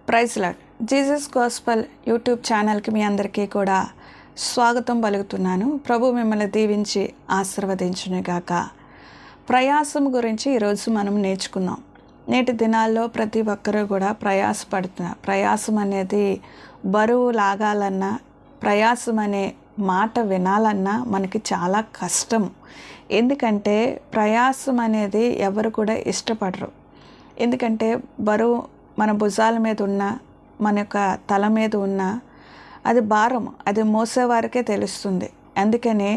Praise Lord. Jesus gospel YouTube ఛానల్కి మీ అందరికీ కూడా స్వాగతం పలుకుతున్నాను. ప్రభు మిమ్మల్ని దీవించి ఆశీర్వదించునుగాక. ప్రయాసం గురించి ఈరోజు మనం నేర్చుకుందాం. నేటి దినాల్లో ప్రతి ఒక్కరూ కూడా ప్రయాసపడుతున్నారు. ప్రయాసం అనేది బరువు లాగాలన్నా, ప్రయాసం అనే మాట వినాలన్నా మనకి చాలా కష్టం. ఎందుకంటే ప్రయాసం అనేది ఎవరు కూడా ఇష్టపడరు. ఎందుకంటే బరువు మన భుజాల మీద ఉన్న, మన యొక్క తల మీద ఉన్న అది భారం, అది మోసేవారికే తెలుస్తుంది. అందుకని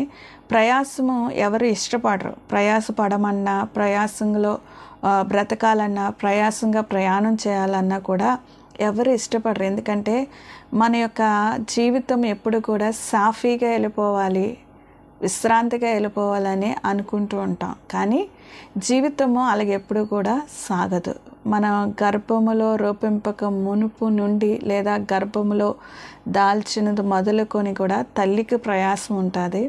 ప్రయాసము ఎవరు ఇష్టపడరు. ప్రయాసపడమన్నా, ప్రయాసంలో బ్రతకాలన్నా, ప్రయాసంగా ప్రయాణం చేయాలన్నా కూడా ఎవరు ఇష్టపడరు. ఎందుకంటే మన యొక్క జీవితం ఎప్పుడు కూడా సాఫీగా వెళ్ళిపోవాలి, విశ్రాంతిగా వెళ్ళిపోవాలని అనుకుంటూ ఉంటాం. కానీ జీవితము అలాగే ఎప్పుడు కూడా సాగదు. మన గర్భములో రూపింపక మునుపు నుండి లేదా గర్భములో దాల్చినది మొదలుకొని కూడా తల్లికి ప్రయాసం ఉంటుంది.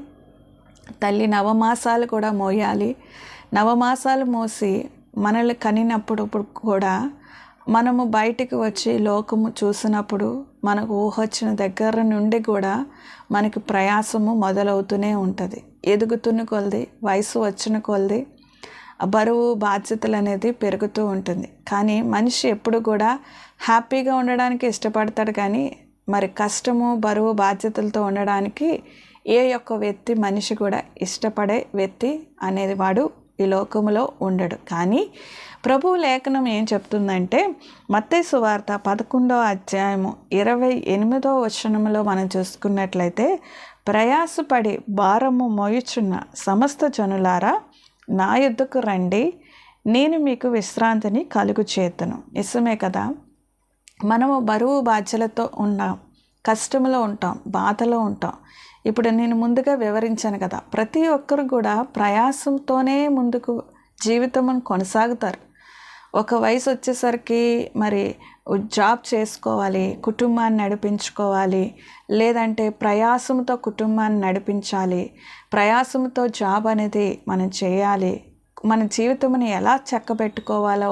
తల్లి నవమాసాలు కూడా మోయాలి. నవమాసాలు మోసి మనల్ని కనినప్పుడు కూడా మనము బయటికి వచ్చి లోకము చూసినప్పుడు మనకు ఊహొచ్చిన దగ్గర నుండి కూడా మనకి ప్రయాసము మొదలవుతూనే ఉంటుంది. ఎదుగుతున్న కొలది, వయసు వచ్చిన కొలది బరువు బాధ్యతలు అనేది పెరుగుతూ ఉంటుంది. కానీ మనిషి ఎప్పుడు కూడా హ్యాపీగా ఉండడానికి ఇష్టపడతాడు. కానీ మరి కష్టము, బరువు, బాధ్యతలతో ఉండడానికి ఏ ఒక్క వ్యక్తి, మనిషి కూడా ఇష్టపడే వ్యక్తి అనేది వాడు ఈ లోకములో ఉండడు. కానీ ప్రభువు లేఖనం ఏం చెప్తుందంటే, మత్తయి సువార్త 11వ అధ్యాయము 28వ వచనంలో మనం చూసుకున్నట్లయితే, ప్రయాసపడి భారము మోయుచున్న సమస్త జనులారా నా యొద్దకు రండి, నేను మీకు విశ్రాంతిని కలుగు చేతును. నిజమే కదా, మనము బరువు బాధ్యతలతో ఉన్నాం, కష్టంలో ఉంటాం, బాధలో ఉంటాం. ఇప్పుడు నేను ముందుగా వివరించాను కదా, ప్రతి ఒక్కరు కూడా ప్రయాసంతోనే ముందుకు జీవితమును కొనసాగుతారు. ఒక వయసు వచ్చేసరికి మరి జాబ్ చేసుకోవాలి, కుటుంబాన్ని నడిపించుకోవాలి, లేదంటే ప్రయాసంతో కుటుంబాన్ని నడిపించాలి, ప్రయాసంతో జాబ్ అనేది మనం చేయాలి. మన జీవితంని ఎలా చక్కబెట్టుకోవాలో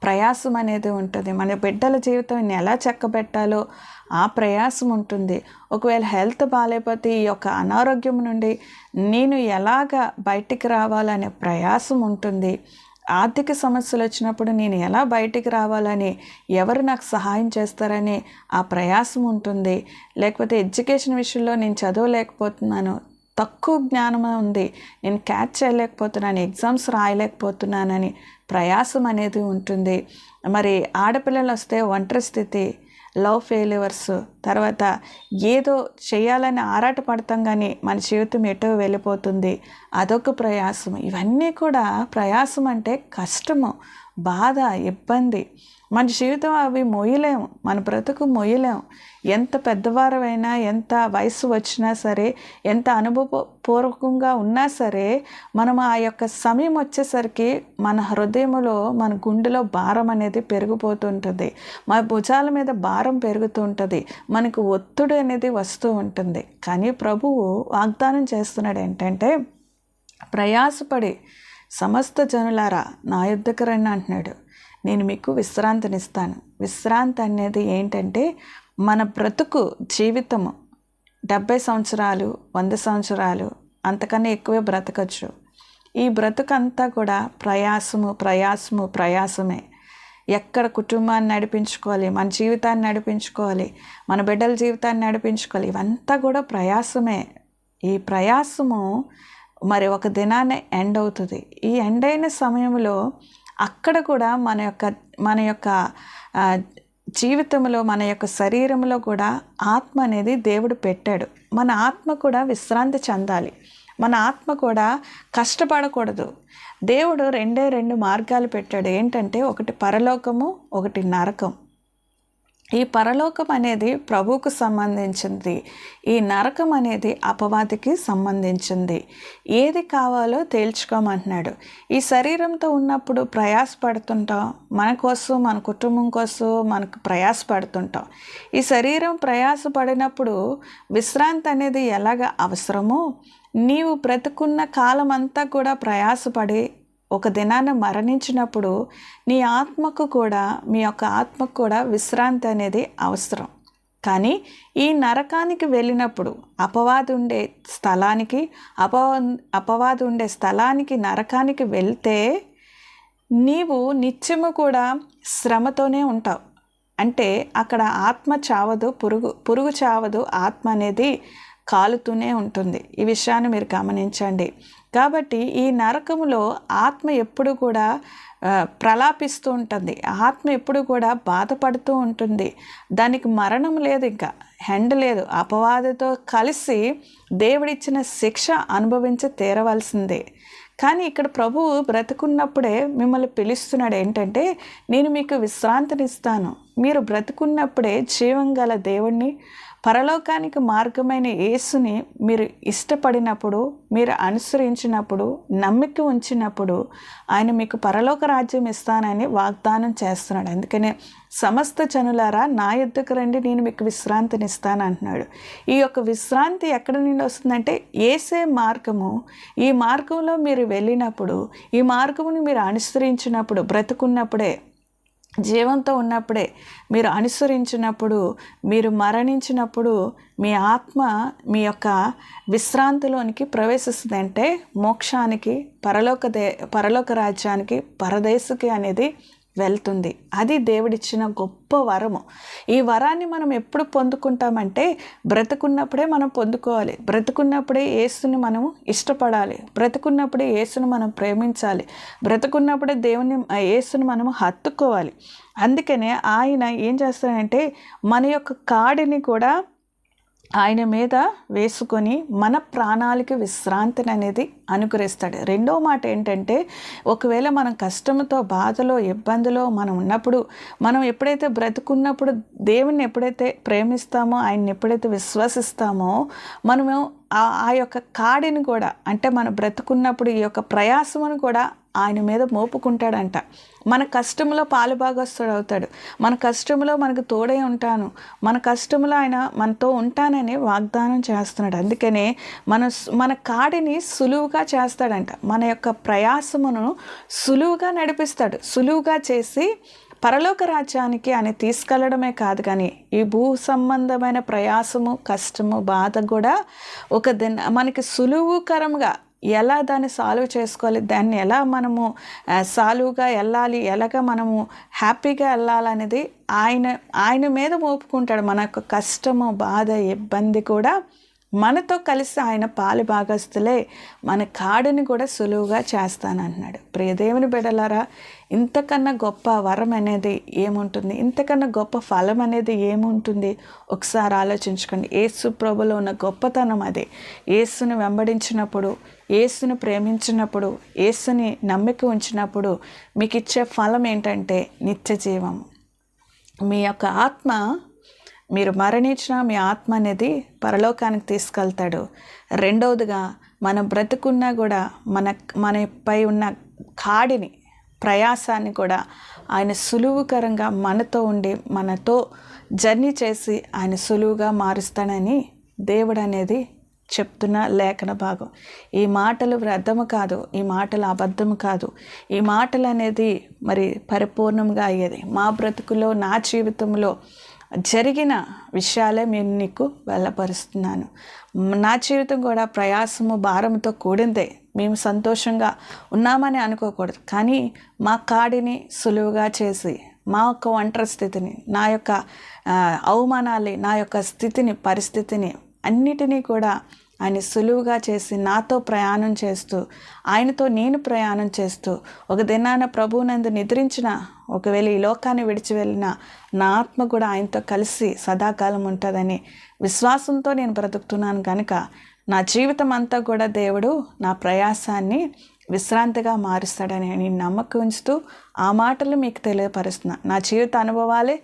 ప్రయాసం అనేది ఉంటుంది. మన బిడ్డల జీవితాన్ని ఎలా చక్కబెట్టాలో ఆ ప్రయాసం ఉంటుంది. ఒకవేళ హెల్త్ బాగాలేకపోతే ఈ యొక్క అనారోగ్యం నుండి నేను ఎలాగ బయటికి రావాలనే ప్రయాసం ఉంటుంది. ఆర్థిక సమస్యలు వచ్చినప్పుడు నేను ఎలా బయటికి రావాలని, ఎవరు నాకు సహాయం చేస్తారని ఆ ప్రయాసం ఉంటుంది. లేకపోతే ఎడ్యుకేషన్ విషయంలో నేను చదవలేకపోతున్నాను, తక్కువ జ్ఞానం ఉంది, నేను క్యాచ్ చేయలేకపోతున్నాను, ఎగ్జామ్స్ రాయలేకపోతున్నానని ప్రయాసం అనేది ఉంటుంది. మరి ఆడపిల్లలు వస్తే ఒంటరి స్థితి, లవ్ ఫెయిల్యూర్స్, తర్వాత ఏదో చేయాలని ఆరాటపడతాం కానీ మన జీవితం ఎటో వెళ్ళిపోతుంది, అదొక ప్రయాసం. ఇవన్నీ కూడా ప్రయాసం అంటే కష్టము, బాధ, ఇబ్బంది. మన జీవితం అవి మొయ్యలేము, మన బ్రతుకు మొయ్యలేము. ఎంత పెద్దవారమైనా, ఎంత వయసు వచ్చినా సరే, ఎంత అనుభవపూర్వకంగా ఉన్నా సరే, మనం ఆ యొక్క సమయం వచ్చేసరికి మన హృదయంలో, మన గుండెలో భారం అనేది పెరిగిపోతుంటుంది. మన భుజాల మీద భారం పెరుగుతూ ఉంటుంది. మనకు ఒత్తిడి అనేది వస్తూ ఉంటుంది. కానీ ప్రభువు వాగ్దానం చేస్తున్నాడు ఏంటంటే, ప్రయాసపడి సమస్త జనులారా నా యొద్దకు రండి అంటున్నాడు, నేను మీకు విశ్రాంతినిస్తాను. విశ్రాంతి అనేది ఏంటంటే, మన బ్రతుకు జీవితము 70 సంవత్సరాలు, 100 సంవత్సరాలు, అంతకన్నా ఎక్కువే బ్రతకచ్చు. ఈ బ్రతుకంతా కూడా ప్రయాసము, ప్రయాసము, ప్రయాసమే. ఎక్కడ కుటుంబాన్ని నడిపించుకోవాలి, మన జీవితాన్ని నడిపించుకోవాలి, మన బిడ్డల జీవితాన్ని నడిపించుకోవాలి, ఇవంతా కూడా ప్రయాసమే. ఈ ప్రయాసము మరి ఒక దినాన్ని ఎండ్ అవుతుంది. ఈ ఎండ్ అయిన సమయంలో అక్కడ కూడా మన యొక్క జీవితంలో, మన యొక్క శరీరంలో కూడా ఆత్మ అనేది దేవుడు పెట్టాడు. మన ఆత్మ కూడా విశ్రాంతి చెందాలి, మన ఆత్మ కూడా కష్టపడకూడదు. దేవుడు రెండు మార్గాలు పెట్టాడు. ఏంటంటే, ఒకటి పరలోకము, ఒకటి నరకం. ఈ పరలోకం అనేది ప్రభువుకు సంబంధించింది, ఈ నరకం అనేది అపవాదికి సంబంధించింది. ఏది కావాలో తేల్చుకోమంటున్నాడు. ఈ శరీరంతో ఉన్నప్పుడు ప్రయాసపడుతుంటాం, మన కోసం, మన కుటుంబం కోసం మనకు ప్రయాసపడుతుంటాం. ఈ శరీరం ప్రయాసపడినప్పుడు విశ్రాంతి అనేది ఎలాగ అవసరమో, నీవు బ్రతుకున్న కాలం అంతా కూడా ప్రయాసపడి ఒక దినాన మరణించినప్పుడు నీ ఆత్మకు కూడా, మీ యొక్క ఆత్మకు కూడా విశ్రాంతి అనేది అవసరం. కానీ ఈ నరకానికి వెళ్ళినప్పుడు అపవాది ఉండే స్థలానికి నరకానికి వెళ్తే నీవు నిత్యము కూడా శ్రమతోనే ఉంటావు. అంటే అక్కడ ఆత్మ చావదు, పురుగు చావదు, ఆత్మ అనేది కాలుతూనే ఉంటుంది. ఈ విషయాన్ని మీరు గమనించండి. కాబట్టి ఈ నరకములో ఆత్మ ఎప్పుడు కూడా ప్రలాపిస్తూ ఉంటుంది, ఆత్మ ఎప్పుడు కూడా బాధపడుతూ ఉంటుంది. దానికి మరణం లేదు, ఇంకా హెండ్ లేదు. అపవాదితో కలిసి దేవుడిచ్చిన శిక్ష అనుభవించి తీరవలసిందే. కానీ ఇక్కడ ప్రభువు బ్రతుకున్నప్పుడే మిమ్మల్ని పిలుస్తున్నాడు. ఏంటంటే, నేను మీకు విశ్రాంతినిస్తాను. మీరు బ్రతుకున్నప్పుడే జీవం గల దేవుణ్ణి, పరలోకానికి మార్గమైన యేసుని మీరు ఇష్టపడినప్పుడు, మీరు అనుసరించినప్పుడు, నమ్మిక ఉంచినప్పుడు ఆయన మీకు పరలోక రాజ్యం ఇస్తానని వాగ్దానం చేస్తున్నాడు. అందుకనే సమస్త జనులారా నా యొద్దకు రండి, నేను మీకు విశ్రాంతినిస్తాను అంటున్నాడు. ఈ యొక్క విశ్రాంతి ఎక్కడి నుండి వస్తుందంటే యేసే మార్గము. ఈ మార్గంలో మీరు వెళ్ళినప్పుడు, ఈ మార్గముని మీరు అనుసరించినప్పుడు, బ్రతుకున్నప్పుడే, జీవంతో ఉన్నప్పుడే, మీరు అనుసరించినప్పుడు, మీరు మరణించినప్పుడు మీ ఆత్మ మీ యొక్క విశ్రాంతిలోనికి ప్రవేశిస్తుంది. అంటే మోక్షానికి, పరలోక రాజ్యానికి, పరదేశుకి అనేది వెళ్తుంది. అది దేవుడిచ్చిన గొప్ప వరము. ఈ వరాన్ని మనం ఎప్పుడు పొందుకుంటామంటే బ్రతుకున్నప్పుడే మనం పొందుకోవాలి. బ్రతుకున్నప్పుడే యేసుని మనం ఇష్టపడాలి. బ్రతుకున్నప్పుడే యేసుని మనం ప్రేమించాలి. బ్రతుకున్నప్పుడే యేసుని మనం హత్తుకోవాలి. అందుకనే ఆయన ఏం చేస్తాడంటే మన యొక్క కాడిని కూడా ఆయన మీద వేసుకొని మన ప్రాణాలకి విశ్రాంతిని అనేది అనుగ్రహిస్తాడు. రెండో మాట ఏంటంటే, ఒకవేళ మనం కష్టంతో, బాధలో, ఇబ్బందిలో మనం ఉన్నప్పుడు, మనం ఎప్పుడైతే బ్రతుకున్నప్పుడు దేవుణ్ణి ఎప్పుడైతే ప్రేమిస్తామో, ఆయన్ని ఎప్పుడైతే విశ్వసిస్తామో, మనము ఆ యొక్క కాడిని కూడా, అంటే మనం బ్రతుకున్నప్పుడు ఈ యొక్క ప్రయాసమును కూడా ఆయన మీద మోపుకుంటాడంట. మన కష్టంలో పాలుభాగస్తుడు అవుతాడు. మన కష్టంలో మనకు తోడై ఉంటాను, మన కష్టంలో ఆయన మనతో ఉంటానని వాగ్దానం చేస్తున్నాడు. అందుకనే మన కాడిని సులువుగా చేస్తాడంట. మన యొక్క ప్రయాసమును సులువుగా నడిపిస్తాడు. సులువుగా చేసి పరలోక రాజ్యానికి ఆయన తీసుకెళ్లడమే కాదు, కానీ ఈ భూ సంబంధమైన ప్రయాసము, కష్టము, బాధ కూడా మనకి సులువుకరంగా ఎలా దాన్ని సాల్వ్ చేసుకోవాలి, దాన్ని ఎలా మనము సాల్వ్గా వెళ్ళాలి, ఎలాగ మనము హ్యాపీగా వెళ్ళాలనేది ఆయన మీద మోపుకుంటాడు. మన యొక్క కష్టము, బాధ, ఇబ్బంది కూడా మనతో కలిసి ఆయన పాలి భాగస్తులే మన కాడిని కూడా సులువుగా చేస్తానంటున్నాడు. ప్రియదేవుని బిడ్డలారా, ఇంతకన్నా గొప్ప వరం అనేది ఏముంటుంది? ఇంతకన్నా గొప్ప ఫలం అనేది ఏముంటుంది? ఒకసారి ఆలోచించుకోండి. యేసు ప్రభులో ఉన్న గొప్పతనం అదే. యేసుని వెంబడించినప్పుడు, యేసుని ప్రేమించినప్పుడు, యేసుని నమ్మిక ఉంచినప్పుడు మీకు ఇచ్చే ఫలం ఏంటంటే నిత్య జీవం. మీ యొక్క ఆత్మ, మీరు మరణించిన మీ ఆత్మ అనేది పరలోకానికి తీసుకెళ్తాడు. రెండవదిగా మనం బ్రతుకున్నా కూడా మనపై ఉన్న కాడిని, ప్రయాసాన్ని కూడా ఆయన సులువుకరంగా మనతో ఉండి, మనతో జర్నీ చేసి ఆయన సులువుగా మారుస్తాడని దేవుడు అనేది చెప్తున్న లేఖన భాగం. ఈ మాటలు వ్యర్థము కాదు, ఈ మాటలు అబద్ధము కాదు. ఈ మాటలు అనేది మరి పరిపూర్ణంగా అయ్యేది. మా బ్రతుకులో, నా జీవితంలో జరిగిన విషయాలే నేను నీకు వెళ్ళపరుస్తున్నాను. నా జీవితం కూడా ప్రయాసము, భారంతో కూడిందే. మేము సంతోషంగా ఉన్నామని అనుకోకూడదు, కానీ మా కాడిని సులువుగా చేసి, మా యొక్క ఒంటరి స్థితిని, నా యొక్క అవమానాన్ని, నా యొక్క స్థితిని, పరిస్థితిని అన్నిటినీ కూడా ఆయన సులువుగా చేసి నాతో ప్రయాణం చేస్తూ, ఆయనతో నేను ప్రయాణం చేస్తూ, ఒక దినాన ప్రభువునందు నిద్రించిన, ఒకవేళ ఈ లోకాన్ని విడిచి వెళ్ళిన నా ఆత్మ కూడా ఆయనతో కలిసి సదాకాలం ఉంటుందని విశ్వాసంతో నేను బ్రతుకుతున్నాను. కనుక నా జీవితం అంతా కూడా దేవుడు నా ప్రయాసాన్ని విశ్రాంతిగా మారుస్తాడని నేను నమ్మకం ఉంచుతూ ఆ మాటలు మీకు తెలియపరుస్తున్నా. నా జీవిత అనుభవాలే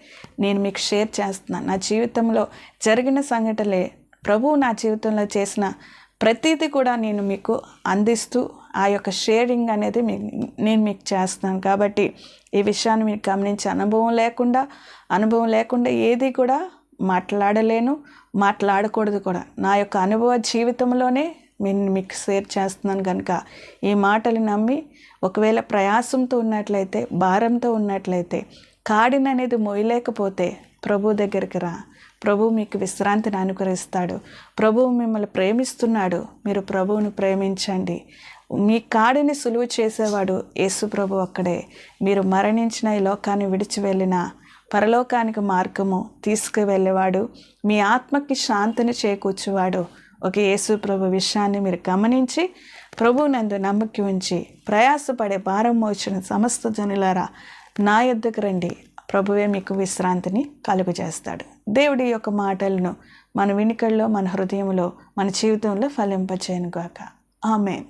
నేను మీకు షేర్ చేస్తున్నాను. నా జీవితంలో జరిగిన సంఘటనలే, ప్రభువు నా జీవితంలో చేసిన ప్రతిదీ కూడా నేను మీకు అందిస్తూ ఆ యొక్క షేరింగ్ అనేది నేను మీకు చేస్తున్నాను. కాబట్టి ఈ విషయాన్ని మీరు గమనించి, అనుభవం లేకుండా ఏది కూడా మాట్లాడలేను, మాట్లాడకూడదు కూడా. నా యొక్క అనుభవ జీవితంలోనే నేను మీకు షేర్ చేస్తున్నాను కనుక ఈ మాటలు నమ్మి ఒకవేళ ప్రయాసంతో ఉన్నట్లయితే, భారంతో ఉన్నట్లయితే, కాడిని అనేది మోయలేకపోతే ప్రభు దగ్గరికి రా. ప్రభువు మీకు విశ్రాంతిని అనుగ్రహిస్తాడు. ప్రభువు మిమ్మల్ని ప్రేమిస్తున్నాడు. మీరు ప్రభువుని ప్రేమించండి. మీ కాడిని సులువు చేసేవాడు యేసు ప్రభు ఒక్కడే. మీరు మరణించిన ఈ లోకాన్ని విడిచి వెళ్ళిన పరలోకానికి మార్గము తీసుకువెళ్ళేవాడు, మీ ఆత్మకి శాంతిని చేకూర్చువాడు ఒక యేసు ప్రభు విషయాన్ని మీరు గమనించి ప్రభువునందు నమ్మకి ఉంచి ప్రయాసపడే భారం మోచిన సమస్త జనులారా నా యొద్దకు రండి. ప్రభువే మీకు విశ్రాంతిని కలుగజేస్తాడు. దేవుడి యొక్క మాటలను మన వినికిడిలో, మన హృదయంలో, మన జీవితంలో ఫలింపచేయను గాక. ఆమేన్.